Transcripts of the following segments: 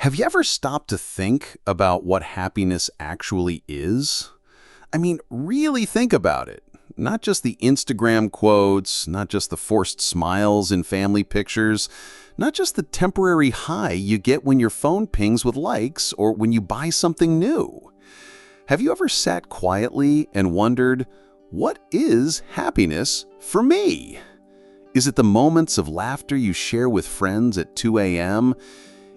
Have you ever stopped to think about what happiness actually is? I mean, really think about it. Not just the Instagram quotes, not just the forced smiles in family pictures, not just the temporary high you get when your phone pings with likes or when you buy something new. Have you ever sat quietly and wondered, what is happiness for me? Is it the moments of laughter you share with friends at 2 a.m.?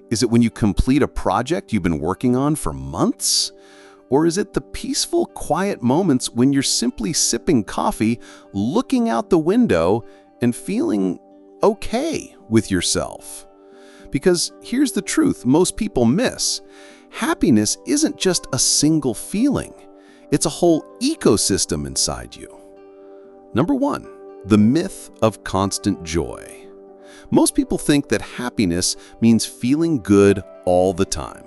Is it when you complete a project you've been working on for months? Or is it the peaceful, quiet moments when you're simply sipping coffee, looking out the window, and feeling okay with yourself? Because here's the truth most people miss. Happiness isn't just a single feeling. It's a whole ecosystem inside you. Number 1, the myth of constant joy. Most people think that happiness means feeling good all the time.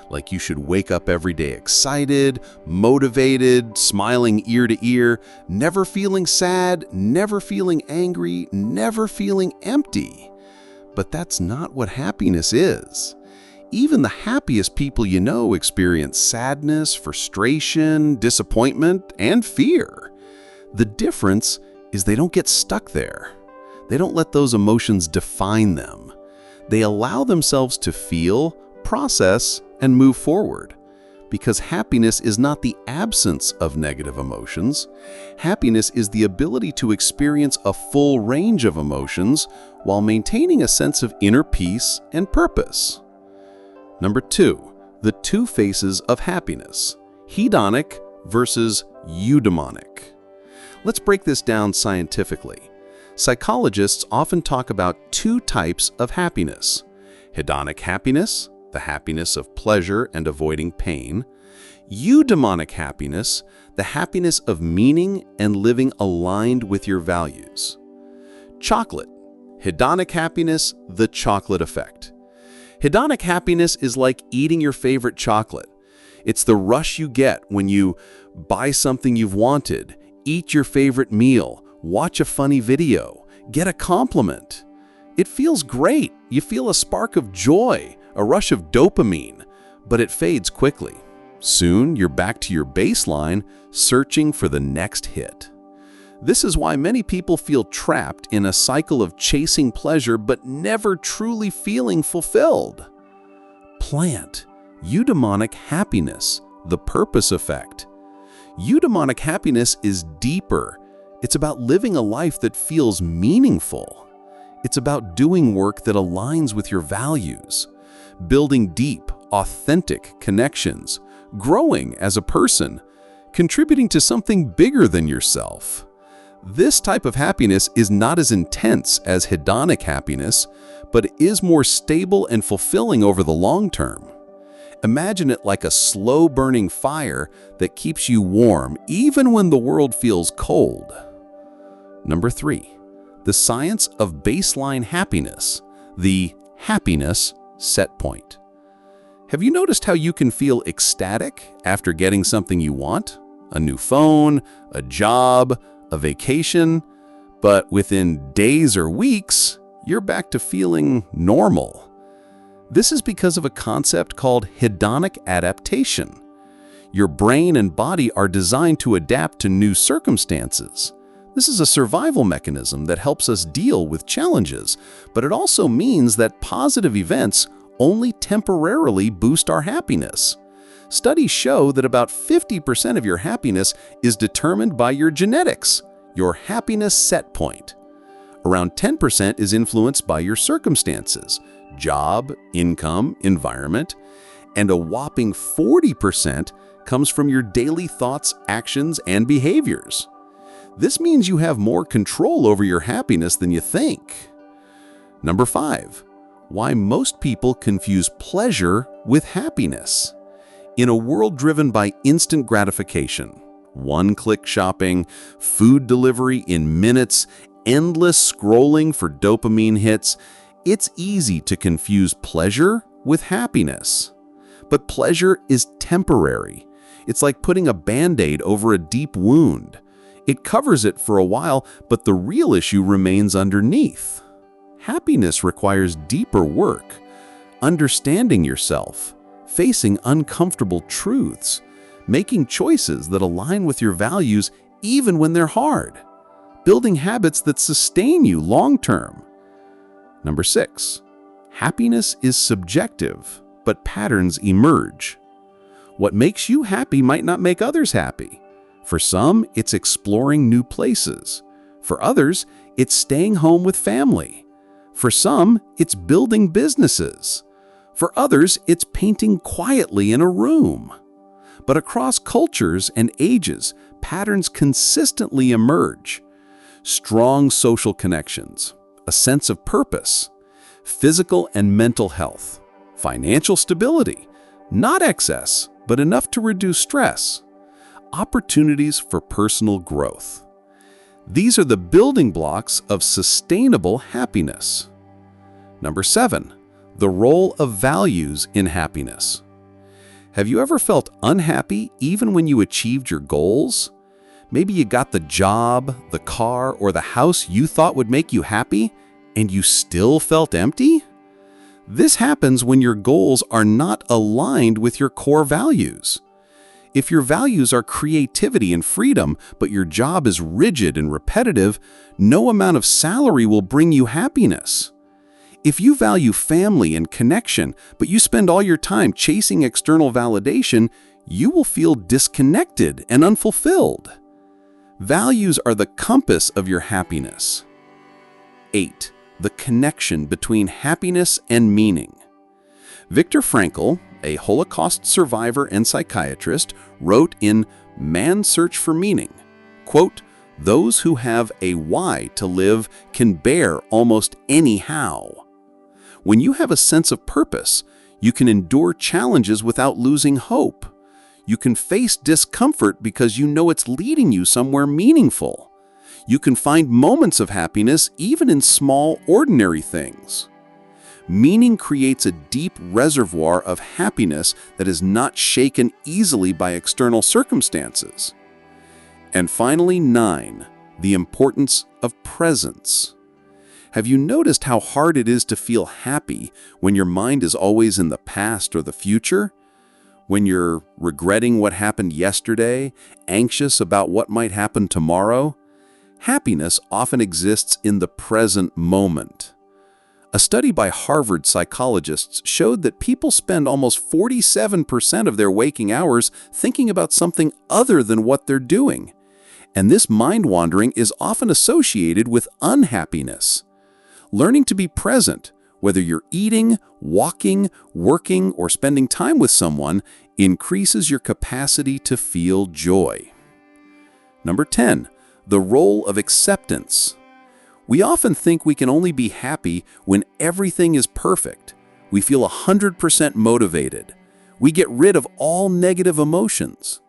Like you should wake up every day excited, motivated, smiling ear to ear, never feeling sad, never feeling angry, never feeling empty. But that's not what happiness is. Even the happiest people you know experience sadness, frustration, disappointment, and fear. The difference is they don't get stuck there. They don't let those emotions define them. They allow themselves to feel, process, and move forward. Because happiness is not the absence of negative emotions. Happiness is the ability to experience a full range of emotions while maintaining a sense of inner peace and purpose. Number 2, the two faces of happiness. Hedonic versus eudaimonic. Let's break this down scientifically. Psychologists often talk about two types of happiness. Hedonic happiness, the happiness of pleasure and avoiding pain. Eudaimonic happiness, the happiness of meaning and living aligned with your values. Chocolate. Hedonic happiness, the chocolate effect. Hedonic happiness is like eating your favorite chocolate. It's the rush you get when you buy something you've wanted, eat your favorite meal, watch a funny video, get a compliment. It feels great. You feel a spark of joy, a rush of dopamine, but it fades quickly. Soon, you're back to your baseline, searching for the next hit. This is why many people feel trapped in a cycle of chasing pleasure but never truly feeling fulfilled. Plant. Eudaimonic happiness, the purpose effect. Eudaimonic happiness is deeper. It's about living a life that feels meaningful. It's about doing work that aligns with your values, building deep, authentic connections, growing as a person, contributing to something bigger than yourself. This type of happiness is not as intense as hedonic happiness, but it is more stable and fulfilling over the long term. Imagine it like a slow-burning fire that keeps you warm even when the world feels cold. Number 3, the science of baseline happiness, the happiness set point. Have you noticed how you can feel ecstatic after getting something you want? A new phone, a job, a vacation, but within days or weeks, you're back to feeling normal. This is because of a concept called hedonic adaptation. Your brain and body are designed to adapt to new circumstances. This is a survival mechanism that helps us deal with challenges, but it also means that positive events only temporarily boost our happiness. Studies show that about 50% of your happiness is determined by your genetics, your happiness set point. Around 10% is influenced by your circumstances, job, income, environment, and a whopping 40% comes from your daily thoughts, actions, and behaviors. This means you have more control over your happiness than you think. Number 5, why most people confuse pleasure with happiness. In a world driven by instant gratification, one-click shopping, food delivery in minutes, endless scrolling for dopamine hits, it's easy to confuse pleasure with happiness. But pleasure is temporary. It's like putting a Band-Aid over a deep wound. It covers it for a while, but the real issue remains underneath. Happiness requires deeper work. understanding yourself, facing uncomfortable truths, making choices that align with your values even when they're hard, building habits that sustain you long-term. Number 6, happiness is subjective, but patterns emerge. What makes you happy might not make others happy. For some, it's exploring new places. For others, it's staying home with family. For some, it's building businesses. For others, it's painting quietly in a room. But across cultures and ages, patterns consistently emerge. Strong social connections, a sense of purpose, physical and mental health, financial stability, not excess, but enough to reduce stress, opportunities for personal growth. These are the building blocks of sustainable happiness. Number 7, the role of values in happiness. Have you ever felt unhappy even when you achieved your goals? Maybe you got the job, the car, or the house you thought would make you happy, and you still felt empty? This happens when your goals are not aligned with your core values. If your values are creativity and freedom, but your job is rigid and repetitive, no amount of salary will bring you happiness. If you value family and connection, but you spend all your time chasing external validation, you will feel disconnected and unfulfilled. Values are the compass of your happiness. 8. The connection between happiness and meaning. Viktor Frankl, a Holocaust survivor and psychiatrist, wrote in Man's Search for Meaning, quote, "Those who have a why to live can bear almost any how." When you have a sense of purpose, you can endure challenges without losing hope. You can face discomfort because you know it's leading you somewhere meaningful. You can find moments of happiness even in small, ordinary things. Meaning creates a deep reservoir of happiness that is not shaken easily by external circumstances. And finally, 9, the importance of presence. Have you noticed how hard it is to feel happy when your mind is always in the past or the future? When you're regretting what happened yesterday, anxious about what might happen tomorrow? Happiness often exists in the present moment. A study by Harvard psychologists showed that people spend almost 47% of their waking hours thinking about something other than what they're doing. And this mind wandering is often associated with unhappiness. Learning to be present, whether you're eating, walking, working, or spending time with someone, increases your capacity to feel joy. Number 10, the role of acceptance. We often think we can only be happy when everything is perfect. We feel 100% motivated. We get rid of all negative emotions.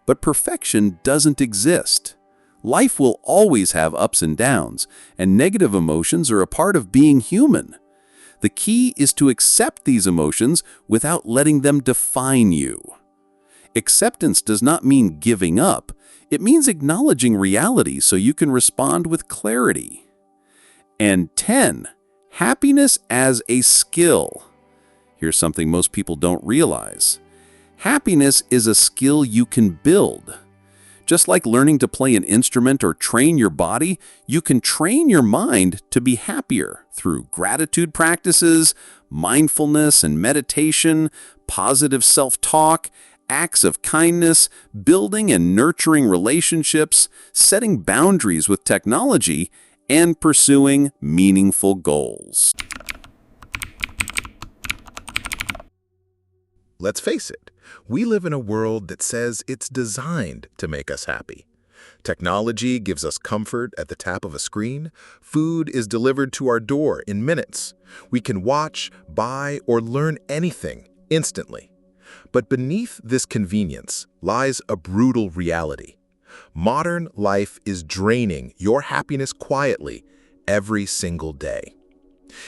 But perfection doesn't exist. Life will always have ups and downs, and negative emotions are a part of being human. The key is to accept these emotions without letting them define you. Acceptance does not mean giving up. It means acknowledging reality so you can respond with clarity. And 10, happiness as a skill. Here's something most people don't realize. Happiness is a skill you can build. Just like learning to play an instrument or train your body, you can train your mind to be happier through gratitude practices, mindfulness and meditation, positive self-talk, acts of kindness, building and nurturing relationships, setting boundaries with technology, and pursuing meaningful goals. Let's face it, we live in a world that says it's designed to make us happy. Technology gives us comfort at the tap of a screen. Food is delivered to our door in minutes. We can watch, buy, or learn anything instantly. But beneath this convenience lies a brutal reality. Modern life is draining your happiness quietly every single day.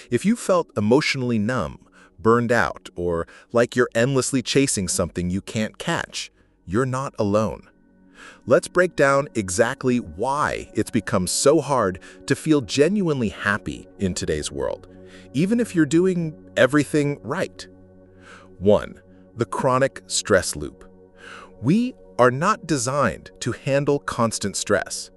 If you felt emotionally numb, burned out, or like you're endlessly chasing something you can't catch, you're not alone. Let's break down exactly why it's become so hard to feel genuinely happy in today's world, even if you're doing everything right. 1. The chronic stress loop. We are not designed to handle constant stress.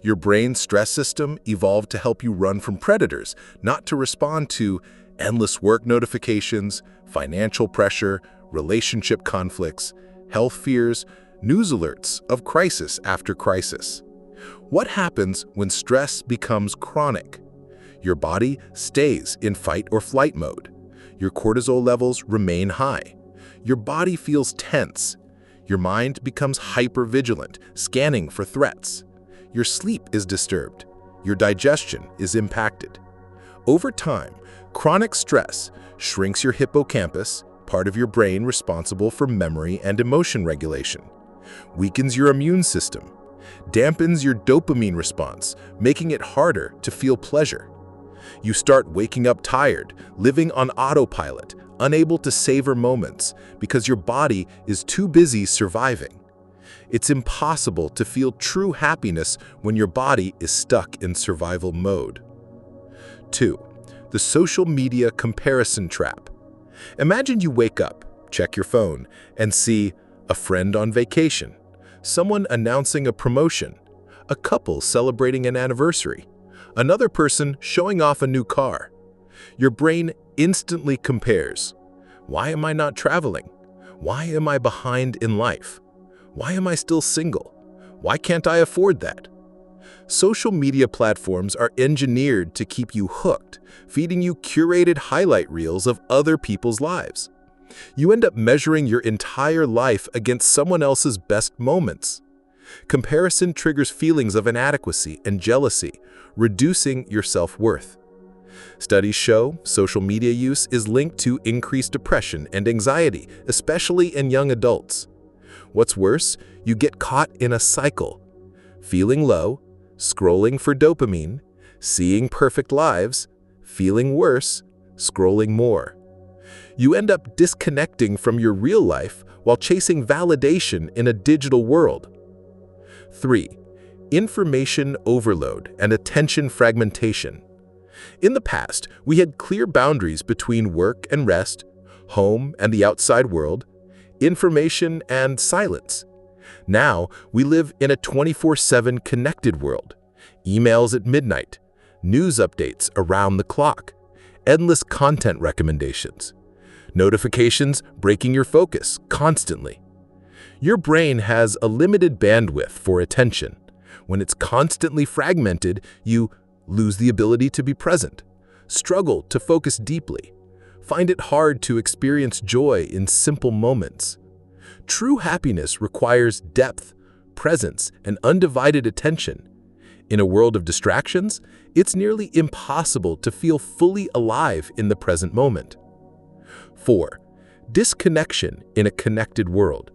Your brain's stress system evolved to help you run from predators, not to respond to endless work notifications, financial pressure, relationship conflicts, health fears, news alerts of crisis after crisis. What happens when stress becomes chronic? Your body stays in fight or flight mode. Your cortisol levels remain high. Your body feels tense. Your mind becomes hypervigilant, scanning for threats. Your sleep is disturbed. Your digestion is impacted. Over time, chronic stress shrinks your hippocampus, part of your brain responsible for memory and emotion regulation, weakens your immune system, dampens your dopamine response, making it harder to feel pleasure. You start waking up tired, living on autopilot, unable to savor moments because your body is too busy surviving. It's impossible to feel true happiness when your body is stuck in survival mode. 2. The social media comparison trap. Imagine you wake up, check your phone, and see a friend on vacation, someone announcing a promotion, a couple celebrating an anniversary, another person showing off a new car. Your brain instantly compares. Why am I not traveling? Why am I behind in life? Why am I still single? Why can't I afford that? Social media platforms are engineered to keep you hooked, feeding you curated highlight reels of other people's lives. You end up measuring your entire life against someone else's best moments. Comparison triggers feelings of inadequacy and jealousy, reducing your self-worth. Studies show social media use is linked to increased depression and anxiety, especially in young adults. What's worse, you get caught in a cycle. Feeling low, scrolling for dopamine, seeing perfect lives, feeling worse, scrolling more. You end up disconnecting from your real life while chasing validation in a digital world. 3. Information overload and attention fragmentation. In the past, we had clear boundaries between work and rest, home and the outside world, information and silence. Now, we live in a 24/7 connected world. Emails at midnight, news updates around the clock, endless content recommendations, notifications breaking your focus constantly. Your brain has a limited bandwidth for attention. When it's constantly fragmented, you lose the ability to be present, struggle to focus deeply, find it hard to experience joy in simple moments. True happiness requires depth, presence, and undivided attention. In a world of distractions, it's nearly impossible to feel fully alive in the present moment. 4. Disconnection in a connected world.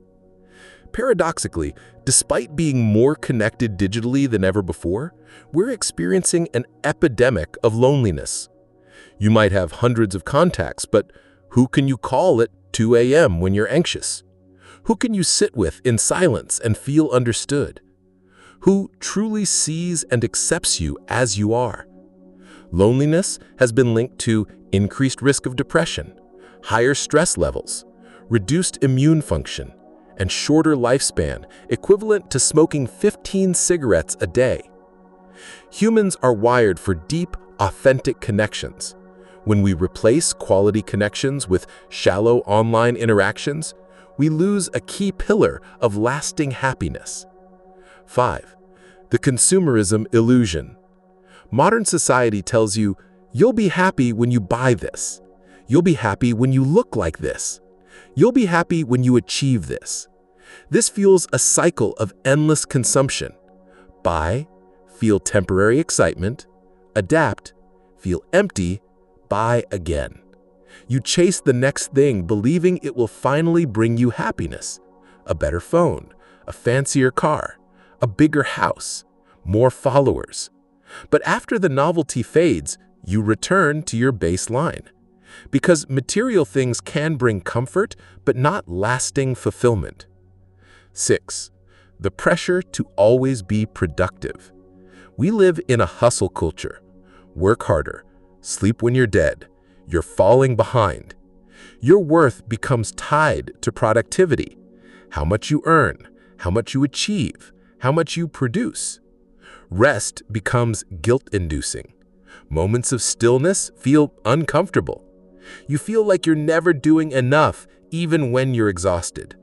Paradoxically, despite being more connected digitally than ever before, we're experiencing an epidemic of loneliness. You might have hundreds of contacts, but who can you call at 2 a.m. when you're anxious? Who can you sit with in silence and feel understood? Who truly sees and accepts you as you are? Loneliness has been linked to increased risk of depression, higher stress levels, reduced immune function, and shorter lifespan, equivalent to smoking 15 cigarettes a day. Humans are wired for deep, authentic connections. When we replace quality connections with shallow online interactions, we lose a key pillar of lasting happiness. 5. The consumerism illusion. Modern society tells you, you'll be happy when you buy this. You'll be happy when you look like this. You'll be happy when you achieve this. This fuels a cycle of endless consumption. Buy, feel temporary excitement, adapt, feel empty, buy again. You chase the next thing believing it will finally bring you happiness. A better phone, a fancier car, a bigger house, more followers. But after the novelty fades, you return to your baseline. Because material things can bring comfort, but not lasting fulfillment. 6. The pressure to always be productive. We live in a hustle culture. Work harder, sleep when you're dead, you're falling behind. Your worth becomes tied to productivity. How much you earn, how much you achieve, how much you produce. Rest becomes guilt-inducing. Moments of stillness feel uncomfortable. You feel like you're never doing enough, even when you're exhausted.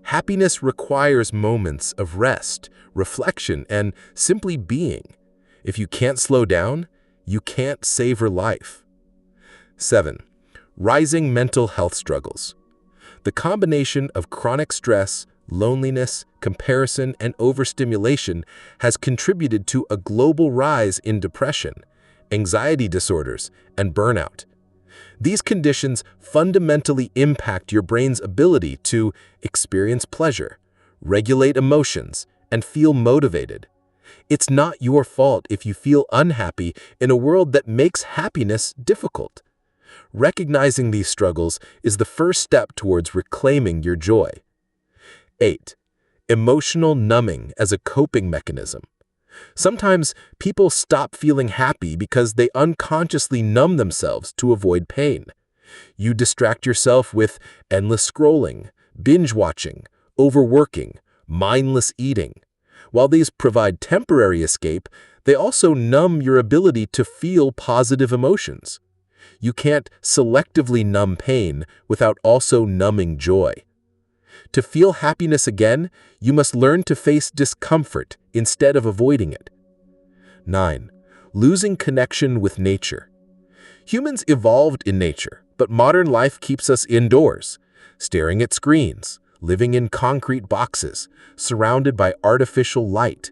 Happiness requires moments of rest, reflection, and simply being. If you can't slow down, you can't savor life. 7. Rising mental health struggles. The combination of chronic stress, loneliness, comparison, and overstimulation has contributed to a global rise in depression, anxiety disorders, and burnout. These conditions fundamentally impact your brain's ability to experience pleasure, regulate emotions, and feel motivated. It's not your fault if you feel unhappy in a world that makes happiness difficult. Recognizing these struggles is the first step towards reclaiming your joy. 8. Emotional numbing as a coping mechanism. Sometimes people stop feeling happy because they unconsciously numb themselves to avoid pain. You distract yourself with endless scrolling, binge watching, overworking, mindless eating. While these provide temporary escape, they also numb your ability to feel positive emotions. You can't selectively numb pain without also numbing joy. To feel happiness again, you must learn to face discomfort instead of avoiding it. 9. Losing connection with nature. Humans evolved in nature, but modern life keeps us indoors, staring at screens, living in concrete boxes, surrounded by artificial light.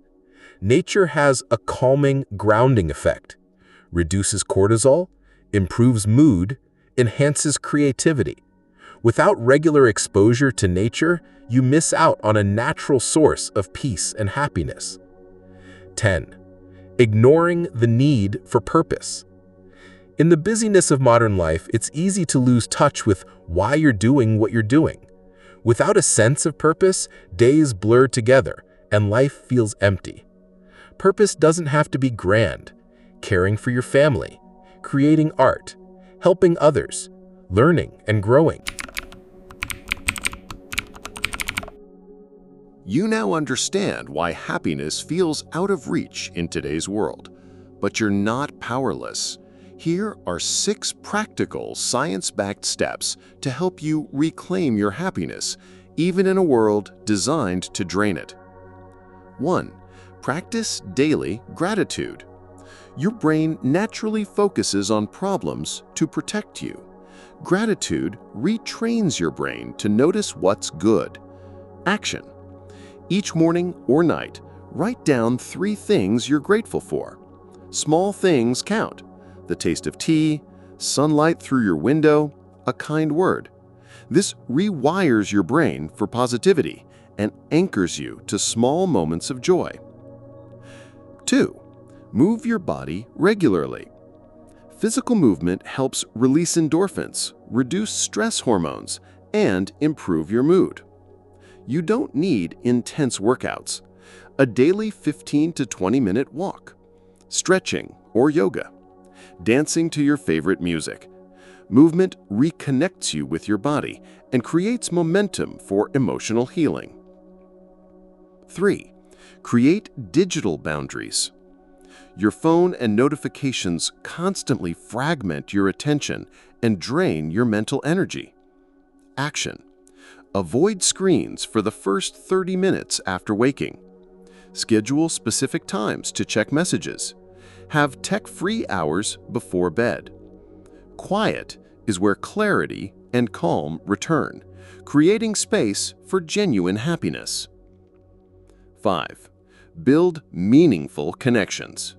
Nature has a calming, grounding effect, reduces cortisol, improves mood, enhances creativity. Without regular exposure to nature, you miss out on a natural source of peace and happiness. 10. Ignoring the need for purpose. In the busyness of modern life, it's easy to lose touch with why you're doing what you're doing. Without a sense of purpose, days blur together and life feels empty. Purpose doesn't have to be grand. Caring for your family, creating art, helping others, learning and growing. You now understand why happiness feels out of reach in today's world. But you're not powerless. Here are 6 practical, science-backed steps to help you reclaim your happiness, even in a world designed to drain it. 1. Practice daily gratitude. Your brain naturally focuses on problems to protect you. Gratitude retrains your brain to notice what's good. Action. Each morning or night, write down 3 things you're grateful for. Small things count. The taste of tea, sunlight through your window, a kind word. This rewires your brain for positivity and anchors you to small moments of joy. 2. Move your body regularly. Physical movement helps release endorphins, reduce stress hormones, and improve your mood. You don't need intense workouts. A daily 15 to 20-minute walk, stretching or yoga, dancing to your favorite music. Movement reconnects you with your body and creates momentum for emotional healing. 3. Create digital boundaries. Your phone and notifications constantly fragment your attention and drain your mental energy. Action. Avoid screens for the first 30 minutes after waking. Schedule specific times to check messages. Have tech-free hours before bed. Quiet is where clarity and calm return, creating space for genuine happiness. 5. Build meaningful connections.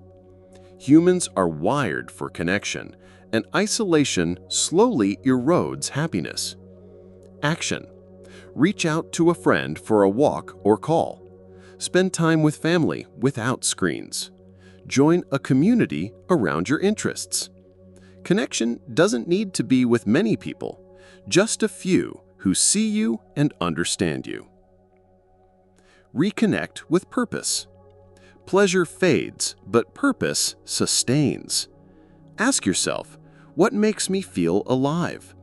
Humans are wired for connection, and isolation slowly erodes happiness. Action. Reach out to a friend for a walk or call. Spend time with family without screens. Join a community around your interests. Connection doesn't need to be with many people, just a few who see you and understand you. Reconnect with purpose. Pleasure fades, but purpose sustains. Ask yourself, what makes me feel alive?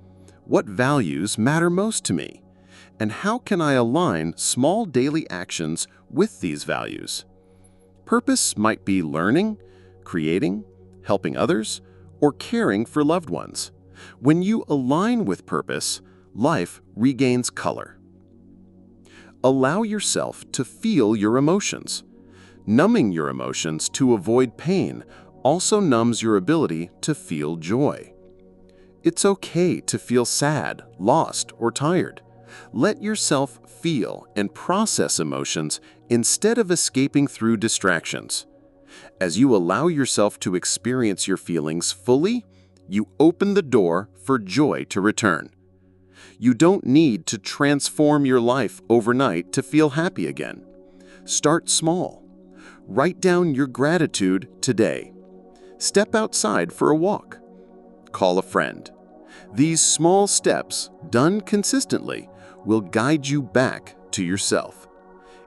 What values matter most to me? And how can I align small daily actions with these values? Purpose might be learning, creating, helping others, or caring for loved ones. When you align with purpose, life regains color. Allow yourself to feel your emotions. Numbing your emotions to avoid pain also numbs your ability to feel joy. It's okay to feel sad, lost, or tired. Let yourself feel and process emotions instead of escaping through distractions. As you allow yourself to experience your feelings fully, you open the door for joy to return. You don't need to transform your life overnight to feel happy again. Start small. Write down your gratitude today. Step outside for a walk. Call a friend. These small steps, done consistently, will guide you back to yourself.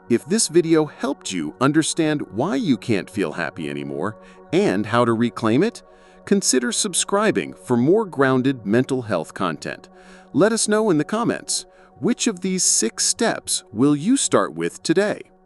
If this video helped you understand why you can't feel happy anymore and how to reclaim it, consider subscribing for more grounded mental health content. Let us know in the comments, which of these 6 steps will you start with today?